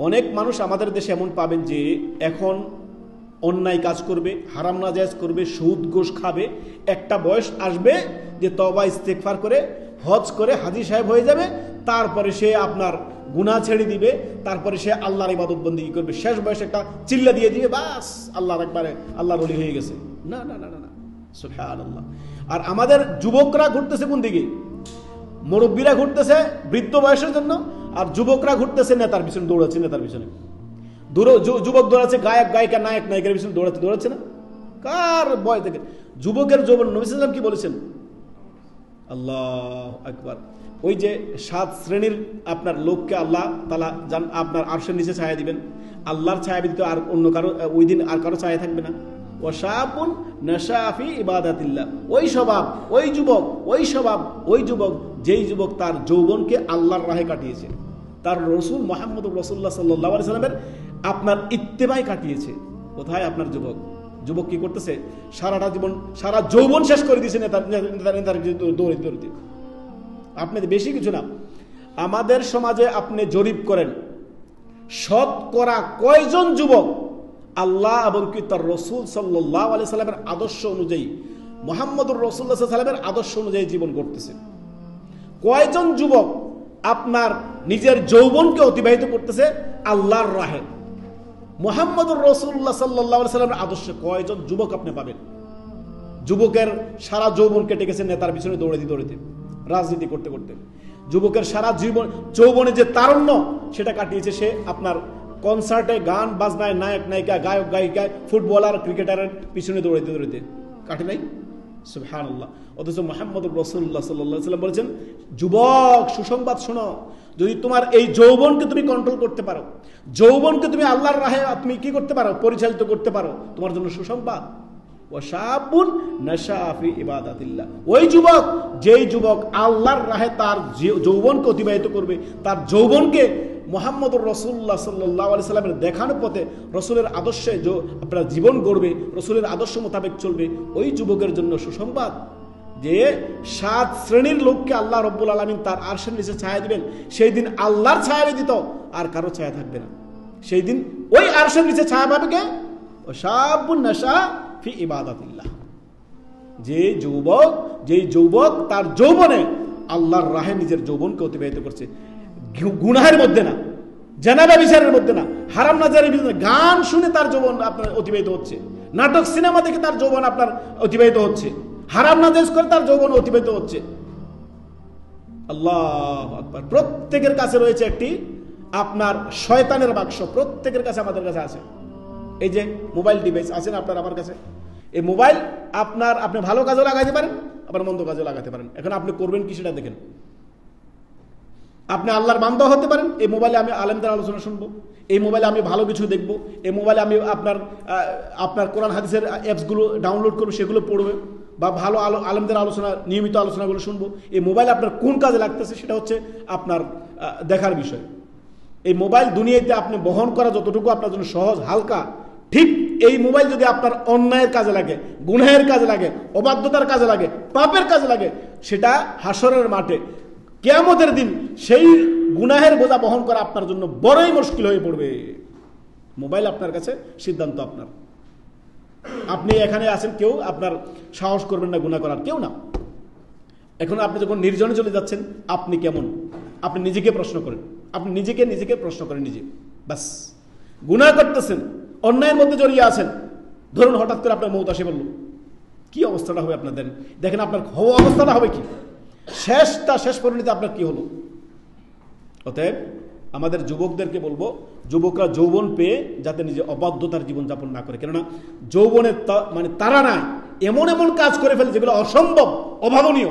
অনেক মানুষ আমাদের দেশে এমন পাবেন যে এখন অন্যায় কাজ করবে, হারাম নাজায়েজ করবে, সুদ ঘুষ খাবে, একটা বয়স আসবে যে তওবা ইস্তেগফার করে হজ করে হাজী সাহেব হয়ে যাবে, তারপরে সে আপনার গুনাহ ছেড়ে দিবে, তারপরে সে আল্লাহর ইবাদত বন্দেগী করবে, শেষ বয়সে একটা চিল্লা দিয়ে দিবে, বাস আল্লাহর একবারে আল্লাহর ওলি হয়ে গেছে। না না না না না, সুবহানাল্লাহ। আর আমাদের যুবকরা ঘুরতেছে কোন দিকে? মুরব্বীরা ঘুরতেছে বৃদ্ধ বয়সের জন্য, আর যুবকরা ঘুরতেছে নেতার পিছনে, দৌড়াচ্ছে নেতার পিছনে। যুবক দৌড়াচ্ছে গায়ক গায়িকা নায়ক নায়িকার পিছনে দৌড়াচ্ছে না? কার ভয় থেকে? যুবকের যৌবন। নবী সাল্লাল্লাহু আলাইহি ওয়াসাল্লাম কি বলেছেন? আল্লাহু আকবার। ওই যে 7 শ্রেণীর আপনার লোককে আল্লাহ তাআলা আপনার আরশের নিচে ছায়া দিবেন, আল্লাহর ছায়া ব্যতীত আর অন্য কারো ওই দিন আর কারো ছায়া থাকবে না। ওয়াশাবুন নাশা ফি ইবাদাতিল্লাহ, ওই স্বভাব, ওই যুবক, ওই স্বভাব, ওই যুবক যেই যুবক তার যৌবনকে আল্লাহর রাহে কাটিয়েছে, তার রাসূল মুহাম্মদুর রাসূলুল্লাহ সাল্লাল্লাহু আলাইহি সাল্লামের আপনার ইত্তেবায় কাটিয়েছে। কোথায় আপনার যুবক? যুবক কি করতেছে? সারাটা জীবন, সারা যৌবন শেষ করে দিয়েছে নেতার দৌড়িতে। আপনি বেশি কিছু না, আমাদের সমাজে আপনি জরিপ করেন, শতকরা কয়জন যুবক আল্লাহ এবং কি তার রাসূল সাল্লাল্লাহু আলাইহি সাল্লামের আদর্শ অনুযায়ী, মুহাম্মদুর রাসূলুল্লাহ সাল্লাল্লাহু আলাইহি সাল্লামের আদর্শ অনুযায়ী জীবন করতেছে? কয়জন যুবক আপনার নিজের যৌবনকে অতিবাহিত করতেছে আল্লাহর রাহে, মুহাম্মদুর রাসূলুল্লাহ সাল্লাল্লাহু আলাইহি সাল্লামের আদর্শে? কয়জন যুবক আপনি পাবেন? যুবকের সারা যৌবন কেটে গেছে নেতার পিছনে দৌড়াইতে, রাজনীতি করতে করতে। যুবকের সারা জীবন যৌবনে যে তারুণ্য সেটা কাটিয়েছে সে আপনার কনসার্টে, গান বাজনায়, নায়ক নায়িকা, গায়ক গায়িকায়, ফুটবলার, ক্রিকেটারের পিছনে দৌড়াইতে কাটে নাই? সুবহানাল্লাহ। অথচ মুহাম্মদুর রাসূলুল্লাহ সাল্লাল্লাহু আলাইহি ওয়াসাল্লাম বলেছেন, যুবক সুসংবাদ শোনো, যদি তোমার এই যৌবনকে তুমি কন্ট্রোল করতে পারো, যৌবনকে তুমি আল্লাহর রাহে তুমি কি করতে পারো? পরিচালিত করতে পারো, তোমার জন্য সুসংবাদ। ওয়াশাবুন নাশা ফি ইবাদাতিল্লাহ, ওই যুবক যেই যুবক আল্লাহর রাহে তার যৌবনকে অতিবাহিত করবে, তার যৌবনকে মুহাম্মদুর রাসূলুল্লাহ সাল্লাল্লাহু আলাইহি সাল্লামের দেখানো পথে, রাসূলের আদর্শে আপনার জীবন গড়বে, রাসূলের আদর্শ মোতাবেক চলবে, ওই যুবকের জন্য সুসংবাদ যে 7 শ্রেণীর লোককে আল্লাহ রব্বুল আলামিন তার আরশের নিচে ছায়া দিবেন। সেই দিন আল্লাহর ছায়া ব্যতীত আর কারো ছায়া থাকবে না। সেই দিন ওই আরশের নিচে ছায়া পাবে কে? ওয়াশাবুন নাশা ফি ইবাদাতিল্লাহ, যেই যুবক তার যৌবনে আল্লাহর রাহে নিজের যৌবনকে অতিবাহিত করছে, গুনাহের মধ্যে না, জানাবা বিচারের মধ্যে না, হারাম নাজারের মধ্যে, গান শুনে তার যৌবন আপনার অতিবাহিত হচ্ছে, নাটক সিনেমা দেখে তার যৌবন আপনার অতিবাহিত হচ্ছে, হারাম নাজায়েজ করে তার যৌবন অতিবাহিত হচ্ছে। আল্লাহু আকবার। প্রত্যেকের কাছে রয়েছে একটি আপনার শয়তানের বাক্স, প্রত্যেকের কাছে, আমাদের কাছে আছে। এই যে মোবাইল ডিভাইস আছেন আপনার আমার কাছে, এই মোবাইল আপনি ভালো কাজে লাগাইতে পারেন, আবার মন্দ কাজে লাগাতে পারেন। এখন আপনি করবেন কি সেটা দেখেন। আপনি আল্লাহর বান্দা হতে পারেন, এই মোবাইলে আমি আলেমদের আলোচনা শুনবো, এই মোবাইলে আমি ভালো কিছু দেখবো, এই মোবাইলে আমি আপনার কোরআন হাদিসের অ্যাপসগুলো ডাউনলোড করবো, সেগুলো পড়বে, বা ভালো আলেমদের আলোচনা, নিয়মিত আলোচনাগুলো শুনবো। এই মোবাইল আপনার কোন কাজে লাগতেছে সেটা হচ্ছে আপনার দেখার বিষয়। এই মোবাইল দুনিয়াতে আপনি বহন করা যতটুকু আপনার জন্য সহজ, হালকা, ঠিক এই মোবাইল যদি আপনার অন্যায়ের কাজে লাগে, গুনাহের কাজে লাগে, অবাধ্যতার কাজে লাগে, পাপের কাজে লাগে, সেটা হাসরের মাঠে কিয়ামতের দিন সেই গুনাহের বোঝা বহন করা আপনার জন্য বড়ই মুশকিল হয়ে পড়বে। মোবাইল আপনার কাছে, সিদ্ধান্ত আপনার। আপনি এখানে আছেন, কেউ আপনার সাহস করবেন না গুনাহ করার, কেউ না। এখন আপনি যখন নির্জনে চলে যাচ্ছেন, আপনি কেমন? আপনি নিজেকে প্রশ্ন করেন, আপনি নিজেকে প্রশ্ন করেন নিজে। বাস, গুনাহ করতেছেন, অন্যায়ের মধ্যে জড়িয়ে আছেন, ধরুন হঠাৎ করে আপনার মৌত আসে বলল, কি অবস্থাটা হবে আপনাদের? দেখেন আপনার অবস্থাটা হবে কি, শেষ পরিণতি আপনার কি হলো? অতএব আমাদের যুবকদেরকে বলবো, যুবকরা যৌবন পেয়ে যাতে নিজে অবাধ্যতার জীবনযাপন না করে। কেননা যৌবনের মানে তারা নাই, এমন কাজ করে ফেলে যেগুলো অসম্ভব, অভাবনীয়।